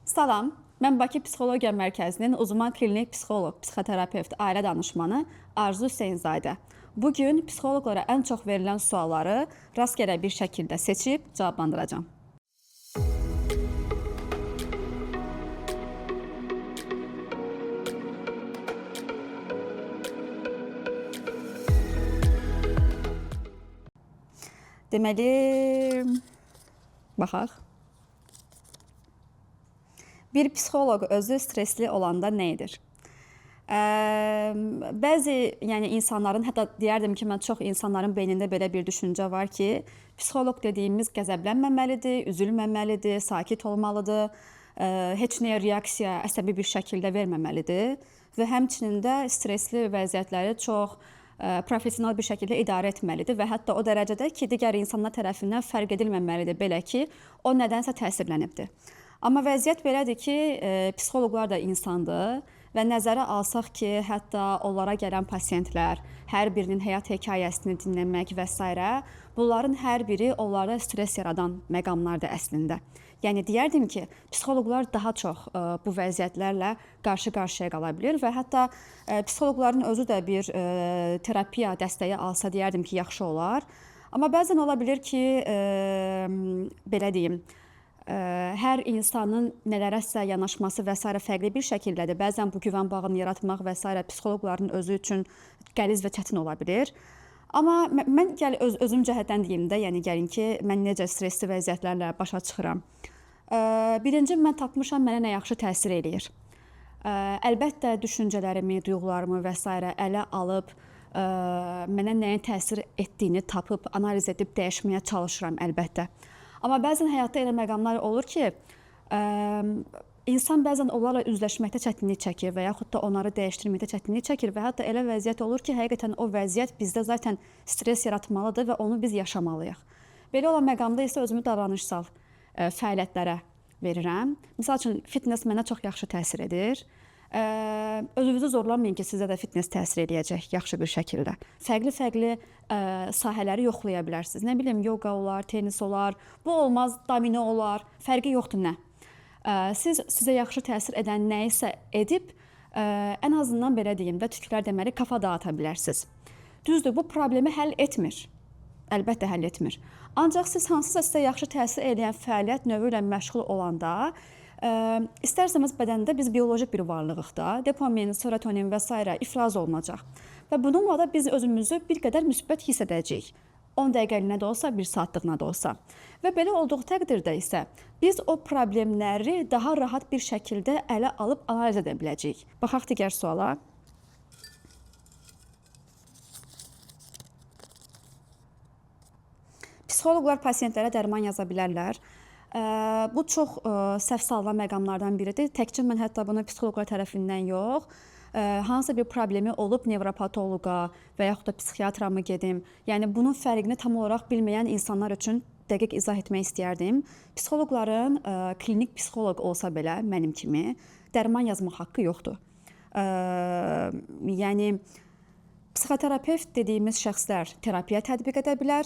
Salam, mən Bakı Psixologiya Mərkəzinin uzman klinik psixoloq, psixoterapevt, ailə danışmanı Arzu Hüseynzadə. Bugün psixoloqlara ən çox verilən sualları rastgele bir şəkildə seçib cavablandıracağam. Deməli, baxaq. Bir psixoloq özü stresli olanda nə edir? Bəzi insanların, hətta deyərdim ki, mən çox insanların beynində belə bir düşüncə var ki, psixoloq dediyimiz qəzəblənməməlidir, üzülməməlidir, sakit olmalıdır, heç nəyə reaksiya əsəbi bir şəkildə verməməlidir və həmçinin də stresli vəziyyətləri çox profesional bir şəkildə idarə etməlidir və hətta o dərəcədə ki, digər insanlar tərəfindən fərq edilməməlidir, belə ki, o nədənsə təsirlənibdir. Amma vəziyyət belədir ki, psixoloqlar da insandır və nəzərə alsaq ki, hətta onlara gələn pasiyentlər, hər birinin həyat hekayəsini dinləmək və s. bunların hər biri onlarda stres yaradan məqamlardır əslində. Yəni deyərdim ki, psixoloqlar daha çox bu vəziyyətlərlə qarşı-qarşıya qala bilir və hətta psixoloqların özü də bir terapiya dəstəyi alsa deyərdim ki, yaxşı olar. Amma bəzən ola bilir ki, belə deyim, hər insanın nələrəsə yanaşması və s. fərqli bir şəkildədir. Bəzən bu güvən bağını yaratmaq və s. psixoloqların özü üçün qəliz və çətin ola bilir. Amma mən özüm cəhətdən deyim də, yəni gəlin ki, mən necə stresli vəziyyətlərlə başa çıxıram. Birinci, mən tapmışam mənə nə yaxşı təsir eləyir. Əlbəttə, düşüncələrimi, duyğularımı və s. ələ alıb, mənə nəyin təsir etdiyini tapıb, analiz edib dəyişməyə çalışıram əlbəttə. Amma bəzən həyatda elə məqamlar olur ki, insan bəzən onlarla üzləşməkdə çətinlik çəkir və yaxud da onları dəyişdirməkdə çətinlik çəkir və hətta elə vəziyyət olur ki, həqiqətən o vəziyyət bizdə zaten stres yaratmalıdır və onu biz yaşamalıyıq. Belə olan məqamda isə özümü davranışsal fəaliyyətlərə verirəm. Misal üçün, fitness mənə çox yaxşı təsir edir. Özünüzü zorlamayın ki, sizə də fitness təsir edəcək yaxşı bir şəkildə. Fərqli-fərqli sahələri yoxlaya bilərsiniz. Nə bilim, yoga olar, tenis olar, bu olmaz, domino olar, fərqi yoxdur nə. Siz sizə yaxşı təsir edən nə isə edib, ən azından belə deyim də, tüklər deməli, kafa dağıta bilərsiniz. Düzdür, bu problemi həll etmir. Əlbəttə həll etmir. Ancaq siz hansısa sizə yaxşı təsir edən fəaliyyət növü ilə məşğul olanda, İstərsəmiz bədəndə biz biolojik bir varlığıq da, dopamin, serotonin və s. ifraz olunacaq. Və bununla da biz özümüzü bir qədər müsbət hiss edəcəyik. 10 dəqiqəlinə də olsa, 1 saatlığına da olsa. Və belə olduğu təqdirdə isə biz o problemləri daha rahat bir şəkildə ələ alıb analiz edə biləcəyik. Baxaq digər suala. Psixoloqlar pasiyentlərə dərman yaza bilərlər. Bu çox səhv salınan məqamlardan biridir. Təkcə mən hətta bunu psixoloqlar tərəfindən yox, hansısa bir problemi olub nevropatoloqa və yaxud da psixiatra mı gedim? Yəni bunun fərqini tam olaraq bilməyən insanlar üçün dəqiq izah etmək istəyərdim. Psixoloqların klinik psixoloq olsa belə mənim kimi dərman yazmaq haqqı yoxdur. Yəni psixoterapevt dediyimiz şəxslər terapiya tətbiq edə bilər,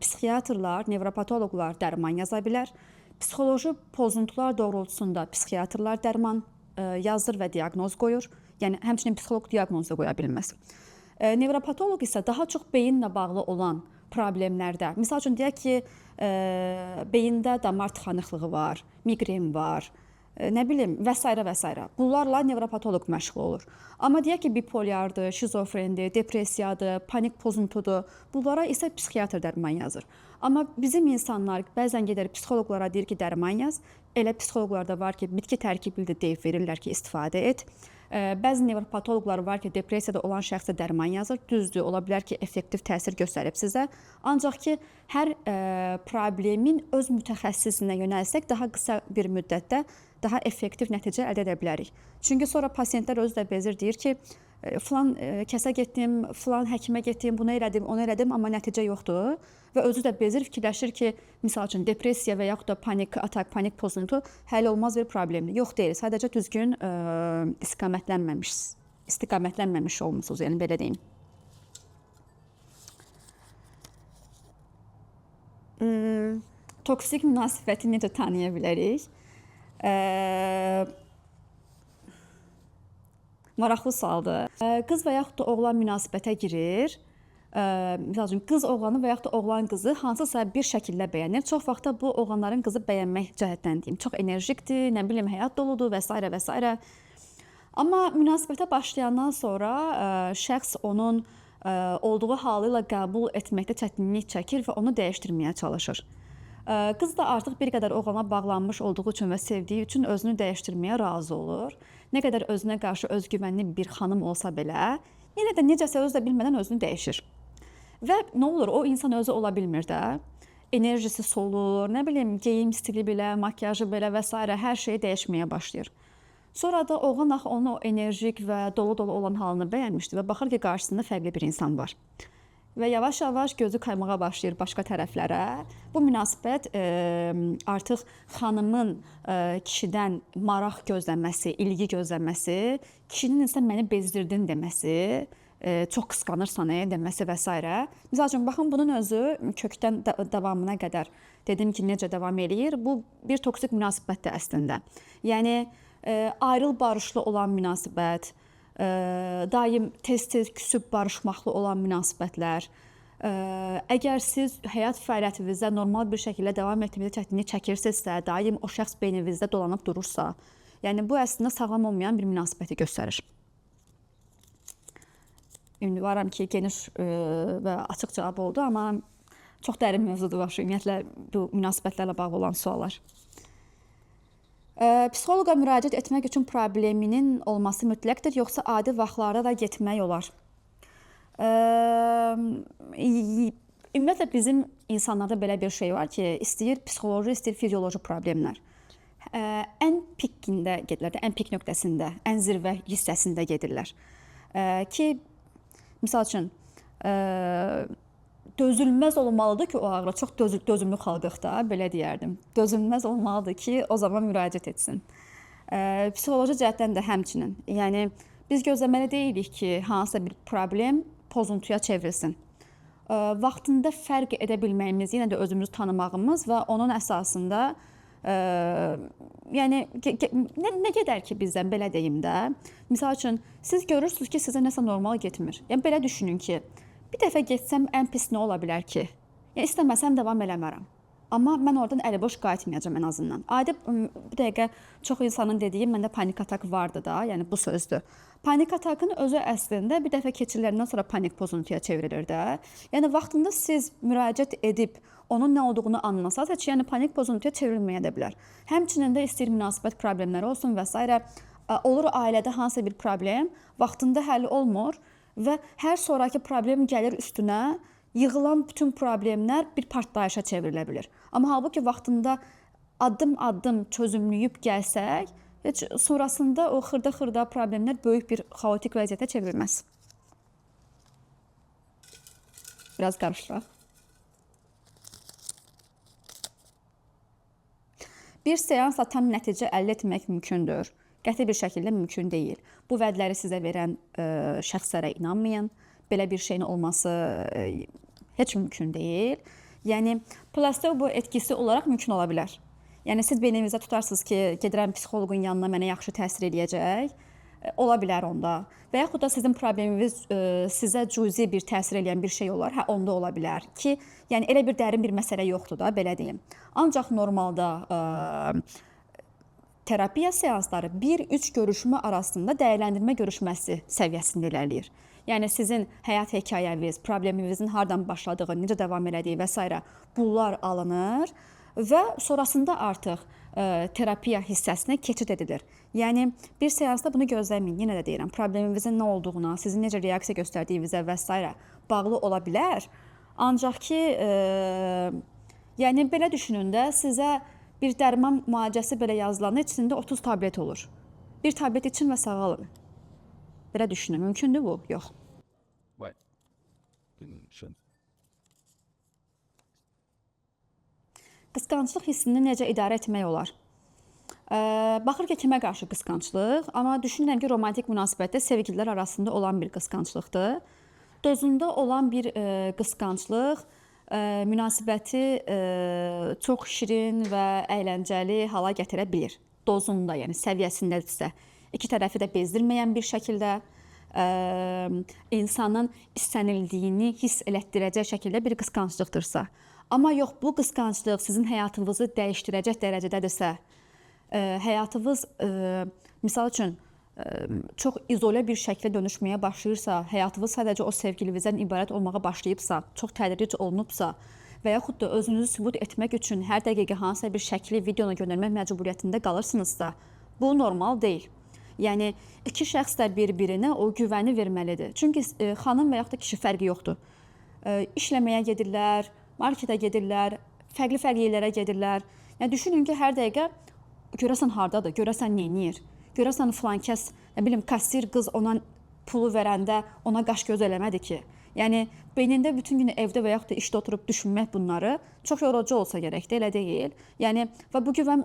psixiatrlar, nevropatoloqlar dərman yaza bilər, psixoloji pozuntular doğrultusunda psixiatrlar dərman yazır və diaqnoz qoyur. Yəni, həmçinin psixoloq diaqnoz da qoya bilməz. Nevropatoloq isə daha çox beyinlə bağlı olan problemlərdə, misal üçün deyək ki, beyində damar tıxanıqlığı var, miqren var, nə bilim, və s. və s. Bunlarla nevropatoloq məşğul olur. Amma deyək ki, bipolyardır, şizofrendir, depressiyadır, panik pozuntudur. Bunlara isə psixiatr dərman yazır. Amma bizim insanlar bəzən gedər psixoloqlara deyir ki, dərman yaz. Elə psixoloqlar da var ki, bitki tərkiblidir deyib verirlər ki, istifadə et. Bəzi nevropatoloqlar var ki, depressiyada olan şəxsə dərman yazır. Düzdür, ola bilər ki, effektiv təsir göstərib sizə. Ancaq ki, hər problemin öz mütəxəssisinə yönəlsək, daha qısa bir müddətdə daha effektiv nəticə əldə edə bilərik. Çünki sonra pasiyentlər özü də bezir, deyir ki, filan kəsə getdim, filan həkimə getdim, bunu elədim, onu elədim, amma nəticə yoxdur. Və özü də bezir, fikirləşir ki, misal üçün depressiya və yaxud da panik atak, panik pozuntu həll olmaz bir problemdir. Yox deyil, sadəcə düzgün istiqamətlənməmiş olmusunuz, yəni belə deyim. Toksik münasibəti necə tanıya bilərik? Ə, Maraqlı sualdır. Qız və yaxud da oğlan münasibətə girir. Məsəl üçün qız oğlanı və yaxud da oğlan qızı hansısa bir şəkildə bəyənir. Çox vaxt da bu oğlanların qızı bəyənmək cəhətdən deyim. Çox enerjikdir, nə bilim, həyat doludur və s. və s. Amma münasibətə başlayandan sonra şəxs onun olduğu halı ilə qəbul etməkdə çətinlik çəkir və onu dəyişdirməyə çalışır. Qız da artıq bir qədər oğlana bağlanmış olduğu üçün və sevdiyi üçün özünü dəyişdirməyə razı olur. Nə qədər özünə qarşı özgüvənli bir xanım olsa belə, yenə də necəsə özü də bilmədən özünü dəyişir. Və nə olur, o insan özü ola bilmir də. Enerjisi solur, nə bilim, geyim stili belə, makyajı belə və s. hər şey dəyişməyə başlayır. Sonra da oğlan axı onun o enerjik və dolu-dolu olan halını bəyənmişdi və baxır ki, qarşısında fərqli bir insan var. Və yavaş-yavaş gözü kaymağa başlayır başqa tərəflərə. Bu münasibət artıq xanımın kişidən maraq gözləməsi, ilgi gözləməsi, kişinin isə məni bezdirdin deməsi, çox qısqanırsan deməsi və s. Misal üçün, baxın, bunun özü kökdən davamına qədər dedim ki, necə davam eləyir. Bu bir toksik münasibətdir əslində. Yəni, ayrıl barışlı olan münasibət, daim tez-tez küsüb barışmaqlı olan münasibətlər, əgər siz həyat fəaliyyətinizdə normal bir şəkildə davam etməkdə çətinlik çəkirsinizsə, daim o şəxs beyninizdə dolanıb durursa, yəni bu əslində sağlam olmayan bir münasibəti göstərir. Ümidvaram ki, geniş və açıq cavab oldu, amma çox dərin mövzudur ümumiyyətlə bu münasibətlərlə bağlı olan suallar. Psixoloqa müraciət etmək üçün probleminin olması mütləqdir, yoxsa adi vaxtlarda da getmək olar? Ümumiyyətlə bizim insanlarda belə bir şey var ki, istəyir psixoloji, istəyir fizioloji problemlər. Ən pikində gedirlər, ən pik nöqtəsində, ən zirvə hissəsində gedirlər. Ki, misal üçün, dözülməz olmalıdır ki, o ağrı, çox dözümlü xalqıq da, belə deyərdim. Dözülməz olmalıdır ki, o zaman müraciət etsin. Psixoloji cəhətdən də həmçinin. Yəni, biz gözləməli deyilik ki, hansısa bir problem pozuntuya çevrilsin. Vaxtında fərq edə bilməyimiz, yenə də özümüzü tanımağımız və onun əsasında yəni, nə qədər ki bizdən, belə deyim də, misal üçün, siz görürsünüz ki, sizə nəsə normal getmir. Yəni, belə düşünün ki, bir dəfə getsəm ən pis nə ola bilər ki? Yəni, istəməsəm davam eləmərəm. Amma mən oradan əliboş qayıtmayacam ən azından. Adi bir dəqiqə çox insanın dediyi, məndə panik atak vardı da, yəni bu sözdür. Panik atakın özü əslində bir dəfə keçiriləndən sonra panik pozuntuya çevrilir də. Yəni, vaxtında siz müraciət edib onun nə olduğunu anlasanız, yəni panik pozuntuya çevrilməyə də bilər. Həmçinin də istəyir münasibət problemləri olsun və s. Olur ailədə hansısa bir problem, vaxtında həll olmur və hər sonraki problem gəlir üstünə, yığılan bütün problemlər bir partlayışa çevrilə bilir. Amma halbuki vaxtında addım-addım çözümləyib gəlsək, heç sonrasında o xırda-xırda problemlər böyük bir xaotik vəziyyətə çevrilməz. Biraz qarışdıraq. Bir seansla tam nəticə əldə etmək mümkündür. Qəti bir şəkildə mümkün deyil. Bu vədləri sizə verən şəxslərə inanmayın. Belə bir şeyin olması heç mümkün deyil. Yəni, plasebo etkisi olaraq mümkün ola bilər. Yəni, siz beyninizdə tutarsınız ki, gedirəm psixoloqun yanına mənə yaxşı təsir eləyəcək. Ola bilər onda. Və yaxud da sizin probleminiz sizə cüzi bir təsir eləyən bir şey olar. Hə, onda ola bilər ki, yəni elə bir dərin bir məsələ yoxdur da, belə deyim. Ancaq normalda terapiya seansları 1-3 görüşmə arasında dəyərləndirmə görüşməsi səviyyəsində irəliləyir. Yəni, sizin həyat hekayəniz, probleminizin hardan başladığı, necə davam elədiyi və s. bunlar alınır və sonrasında artıq terapiya hissəsinə keçid edilir. Yəni, bir seansda bunu gözləməyin. Yenə də deyirəm, probleminizin nə olduğuna, sizin necə reaksiya göstərdiyinizə və s. bağlı ola bilər. Ancaq ki, yəni, belə düşünün də, sizə bir dərman müalicəsi belə yazılanda içində 30 tablet olur. Bir tablet için və sağalın. Belə düşünün, mümkündür bu? Yox. Qısqanclıq hissini necə idarə etmək olar? Baxır ki, kimə qarşı qısqanclıq, amma düşünürəm ki, romantik münasibətdə sevgililər arasında olan bir qısqanclıqdır. Dozunda olan bir qısqanclıq münasibəti çox şirin və əyləncəli hala gətirə bilir. dozunda, yəni səviyyəsindədirsə, iki tərəfi də bezdirməyən bir şəkildə, insanın istənildiyini hiss elətdirəcək şəkildə bir qısqanclıqdırsa. Amma yox, bu qısqanclıq sizin həyatınızı dəyişdirəcək dərəcədədirsə, həyatınız misal üçün çox izolə bir şəklə dönüşməyə başlayırsa, həyatınız sadəcə o sevgilinizdən ibarət olmağa başlayıbsa, çox tədric olunubsa və yaxud da özünüzü sübut etmək üçün hər dəqiqə hansısa bir şəkli, videonu göndərmək məcburiyyətində qalırsınızsa, bu normal deyil. Yəni, iki şəxslər bir-birinə o güvəni verməlidir. Çünki xanım və yaxud da kişi fərqi yoxdur. İşləməyə gedirlər, marketə gedirlər, fərqli yerlərə gedirlər. Yəni, düşünün ki, hər dəqiqə görəsən hardadır, görəsən neyniyir, görəsən filan kəs, nə bilim, kassir qız ona pulu verəndə ona qaş göz eləmədi ki. Yəni, beynində bütün günü evdə və yaxud da işdə oturub düşünmək bunları çox yorucu olsa gərəkdir, elə deyil. Yəni, və bu güvən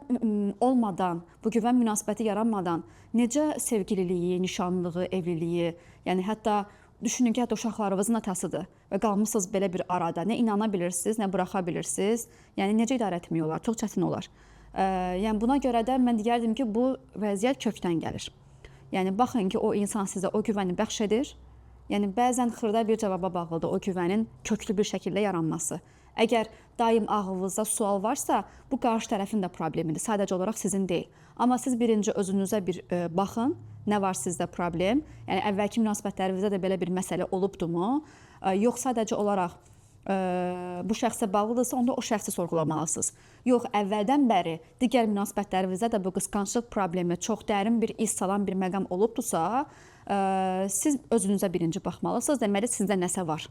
olmadan, bu güvən münasibəti yaranmadan necə sevgililiyi, nişanlılığı, evliliyi, yəni hətta düşünün ki, hətta uşaqlarınızın atasıdır və qalmışsınız belə bir arada. Nə inana bilirsiniz, nə buraxa bilirsiniz, yəni necə idarə etmək olar, çox çətin olar. Yəni, buna görə də mən deyərdim ki, bu vəziyyət kökdən gəlir. Yəni, baxın ki, o insan sizə o güvəni bəxş edir. Yəni, bəzən xırda bir cavaba bağlıdır o güvənin köklü bir şəkildə yaranması. Əgər daim ağlınızda sual varsa, bu qarşı tərəfin də problemidir, sadəcə olaraq sizin deyil. Amma siz birinci özünüzə bir baxın, nə var sizdə problem, yəni əvvəlki münasibətlərinizdə də belə bir məsələ olubdumu, yox sadəcə olaraq bu şəxsə bağlıdırsa, onda o şəxsi sorğulamalısınız. Yox, əvvəldən bəri digər münasibətlərinizdə də bu qısqanclıq problemi çox dərin bir iz salan bir məqam olubdursa, siz özünüzə birinci baxmalısınız, deməli sizdə nəsə var.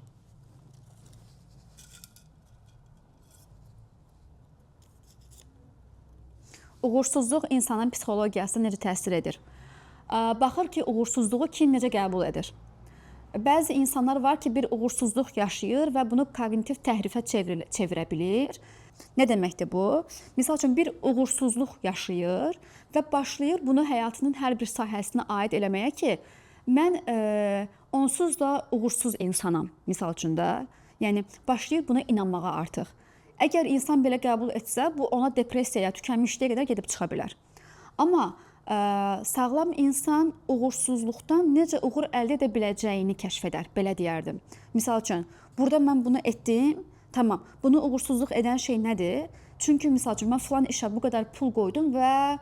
Uğursuzluq insanın psixologiyasına necə təsir edir? Baxır ki, uğursuzluğu kim necə qəbul edir? Bəzi insanlar var ki, bir uğursuzluq yaşayır və bunu kognitiv təhrifə çevirə bilir. Nə deməkdir bu? Misal üçün, bir uğursuzluq yaşayır və başlayır bunu həyatının hər bir sahəsinə aid eləməyə ki, mən onsuz da uğursuz insanam, misal üçün də. Yəni, başlayır buna inanmağa artıq. Əgər insan belə qəbul etsə, bu ona depressiyaya, tükənmişliyə qədər gedib çıxa bilər. Amma sağlam insan uğursuzluqdan necə uğur əldə edə biləcəyini kəşf edər, belə deyərdim. Misal üçün, burada mən bunu etdim, tamam, bunu uğursuzluq edən şey nədir? Çünki, misal üçün, mən filan işə bu qədər pul qoydum və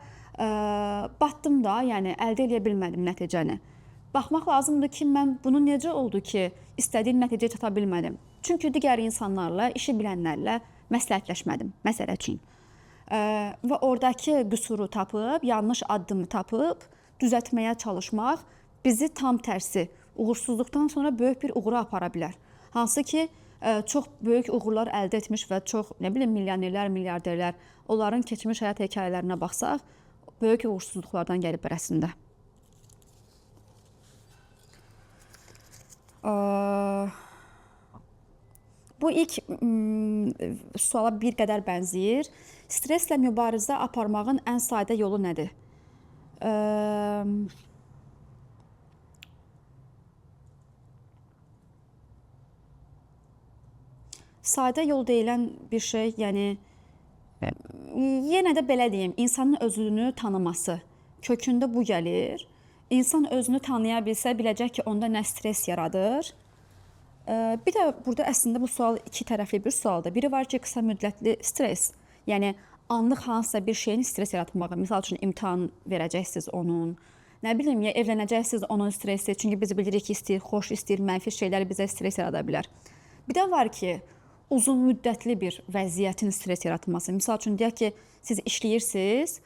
batdım da, yəni əldə edə bilmədim nəticəni. Baxmaq lazımdır ki, mən bunu necə oldu ki, istədiyim nəticəyə çata bilmədim. Çünki digər insanlarla, işi bilənlərlə məsləhətləşmədim, məsələ üçün. Və oradakı qüsuru tapıb, yanlış addımı tapıb, düzəltməyə çalışmaq bizi tam tərsi, uğursuzluqdan sonra böyük bir uğura apara bilər. Hansı ki, çox böyük uğurlar əldə etmiş və çox, nə bilim, milyonerlər, milyarderlər, onların keçmiş həyat hekayələrinə baxsaq, böyük uğursuzluqlardan gəlib əslində. Bu ilk suala bir qədər bənzəyir. Streslə mübarizə aparmağın ən sadə yolu nədir? Sadə yol deyilən bir şey, yəni yenə də belə deyim, insanın özünü tanıması. Kökündə bu gəlir. İnsan özünü tanıya bilsə, biləcək ki, onda nə stres yaradır. Bir də burada əslində bu sual iki tərəfli bir sualdır. Biri var ki, qısa müddətli stres. Yəni, anlıq hansısa bir şeyin stres yaratmağı. Misal üçün, imtahan verəcəksiniz onun. Nə bilim, ya evlənəcəksiniz onun stresi. Çünki biz bilirik ki, istəyir, xoş istəyir, mənfi şeylər bizə stres yarada bilər. Bir də var ki, uzun müddətli bir vəziyyətin stres yaratması. Misal üçün, deyək ki, siz işləyirsiniz,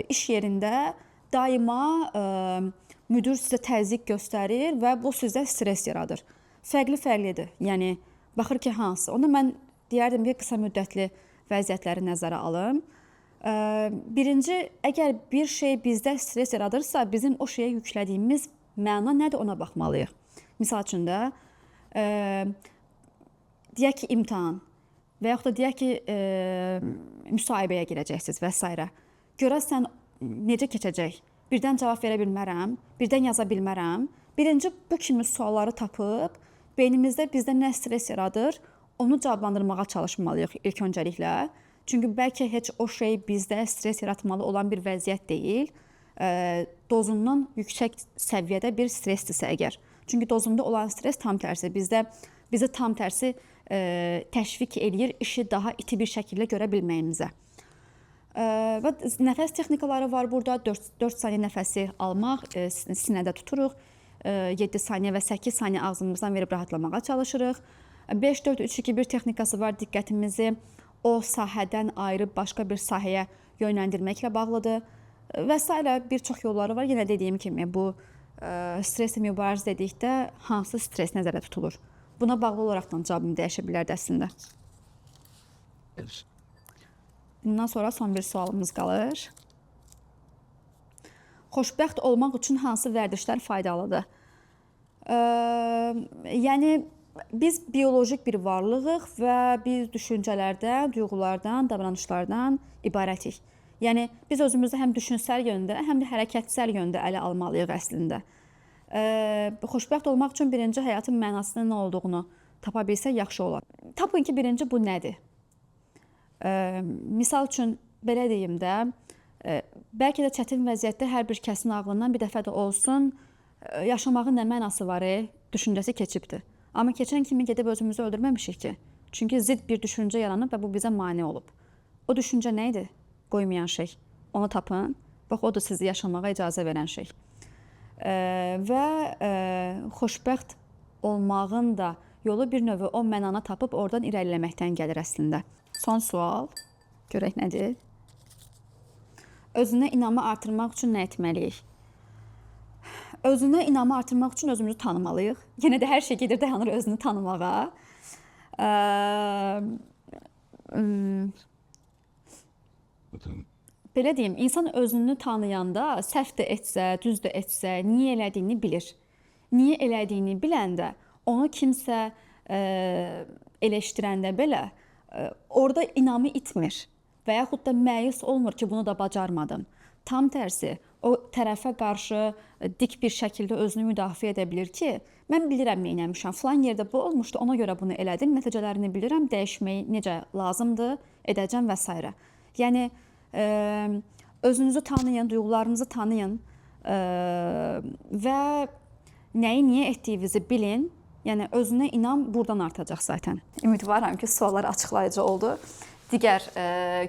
iş yerində daima müdür sizə təzyiq göstərir və bu sizə stres yaradır. Fərqli-fərqlidir. Yəni, baxır ki, hansı. Onda mən deyərdim ki, qısa müddətli vəziyyətləri nəzərə alın. Birinci, əgər bir şey bizdə stres yaradırsa, bizim o şeyə yüklədiyimiz məna nədir, ona baxmalıyıq. Misal üçün də, deyək ki, imtahan və yaxud da deyək ki, müsahibəyə girəcəksiniz və s. Görəsən, necə keçəcək? Birdən cavab verə bilmərəm, birdən yaza bilmərəm. Birinci, bu kimi sualları tapıb, beynimizdə bizdə nə stres yaradır, onu cavablandırmağa çalışmalıyıq ilk öncəliklə. Çünki bəlkə heç o şey bizdə stres yaratmalı olan bir vəziyyət deyil. Dozundan yüksək səviyyədə bir stressdirsə əgər. Çünki dozunda olan stres tam tərsi bizi tam tərsi təşviq eləyir işi daha iti bir şəkildə görə bilməyimizə. Və nəfəs texnikaları var burada. 4 saniyə nəfəsi almaq, sinədə tuturuq. 7 saniyə və 8 saniyə ağzımızdan verib rahatlamağa çalışırıq. 5-4-3-2-1 texnikası var. Diqqətimizi o sahədən ayırıb başqa bir sahəyə yönləndirməklə bağlıdır. Və s. bir çox yolları var. Yenə dediyim kimi bu streslə mübarizə dedikdə hansı stres nəzərdə tutulur? Buna bağlı olaraq da cavabım dəyişə bilərdi əslində. Bundan sonra son bir sualımız qalır. Xoşbəxt olmaq üçün hansı vərdişlər faydalıdır? Yəni, biz biolojik bir varlığıq və biz düşüncələrdən, duyğulardan, davranışlardan ibarətik. Yəni, biz özümüzü həm düşünsəl yöndə, həm də hərəkətsəl yöndə ələ almalıyıq əslində. Xoşbəxt olmaq üçün birinci həyatın mənasının nə olduğunu tapa bilsək yaxşı olar. Tapın ki, birinci bu nədir? Misal üçün, belə deyim də, bəlkə də çətin vəziyyətdə hər bir kəsin ağlından bir dəfə də olsun yaşamağın nə mənası var, düşüncəsi keçibdir. Amma keçən kimi gedib özümüzü öldürməmişik ki. Çünki zidd bir düşüncə yaranıb və bu bizə mane olub. O düşüncə nə idi? Qoymayan şey. Onu tapın. Bax, o da sizi yaşamağa icazə verən şey. Və xoşbəxt olmağın da yolu bir növ o mənanı tapıb oradan irəliləməkdən gəlir əslində. Son sual. Görək nədir? Özünə inamı artırmaq üçün nə etməliyik? Özünə inamı artırmaq üçün özümüzü tanımalıyıq. Yenə də hər şey gedir dayanır özünü tanımağa. Belə deyim, insan özünü tanıyanda səhv də etsə, düz də etsə, niyə elədiyini bilir. Niyə elədiyini biləndə onu kimsə eleşdirəndə belə orada inamı itmir və yaxud da məyus olmur ki, bunu da bacarmadım. Tam tərsi, o tərəfə qarşı dik bir şəkildə özünü müdafiə edə bilir ki, mən bilirəm nə eləmişəm, filan yerdə bu olmuşdu, ona görə bunu elədim, nəticələrini bilirəm, dəyişməyi necə lazımdır, edəcəm və s. Yəni, özünüzü tanıyın, duyğularınızı tanıyın və nəyi niyə etdiyinizi bilin. Yəni, özünə inam buradan artacaq zaten. Ümidvaram ki, suallar açıqlayıcı oldu. Digər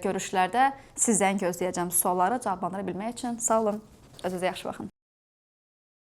görüşlərdə sizdən gözləyəcəm sualları cavablandıra bilmək üçün. Sağ olun, özünüzə yaxşı baxın.